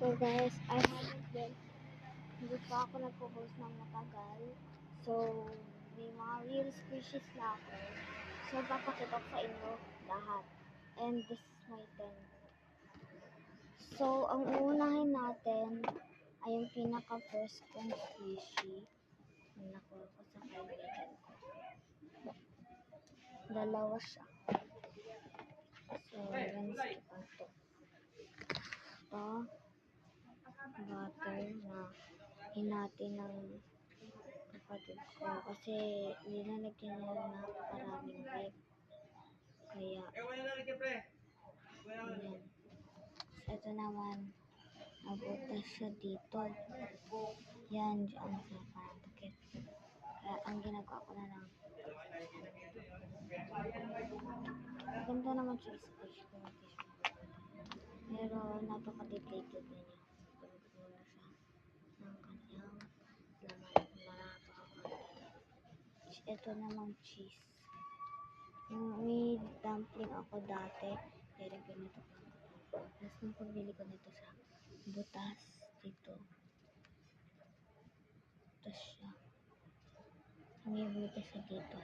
So guys, hindi pa ako nagpo-post ng matagal. So, may mga real squishies na ako. So, papakita ko sa inyo lahat. And this is my tent. So, ang uunahin natin ay yung pinaka-first kong squishy na nakuha ko sa kaibigan ko. Dalawa siya. So, skip ang to. Ito, butter na hinati ng kapatid ko kasi nilalagyan niya ng napakaraming whip. Kaya, ayan. Ito naman, nabutas siya dito. Yan, dyan sa parang takip. Kaya, ang ginagawa ko na lang. Maganda naman siya squish ko. Pero, napaka-deflated na niya. Pinagmula siya ng kanyang laman na napaka-konti. Ito namang cheese. May dumpling ako dati. Pero ganito pa. Tapos nung pagbili ko nito sa butas dito. Butas siya. May butas siya dito.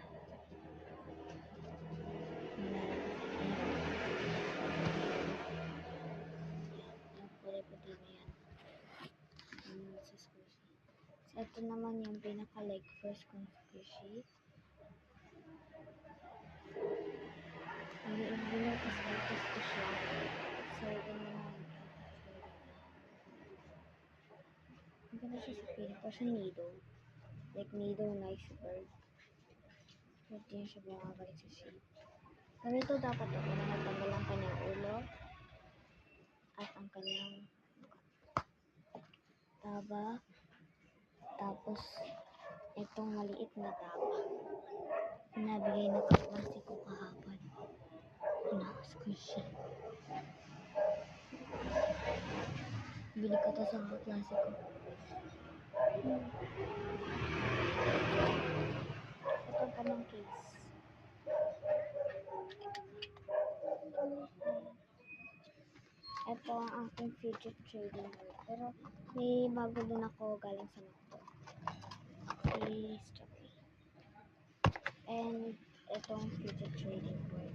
Yung kulay-puti na yan. Sa squishy. So, ito naman yung pinaka-like first kong squishy. Binutas ko siya. So, yun naman. Ang ganda siya sa pin. Kasi needle. Like needle na iceberg. Hindi niya siya bumabalik sa shape. Ganito dapat ako na natanggal ang kanyang ulo at ang kanyang taba. Tapos, itong maliit na taba. Pinabigay na kaklase ko kahapon. Squishy. Bili ko to sa kaklase ko. Ito pa ng case. Ito ang aking fidget trading board. Pero may bago din ako galing sa Macdo. Si Strawberry. And itong fidget trading board.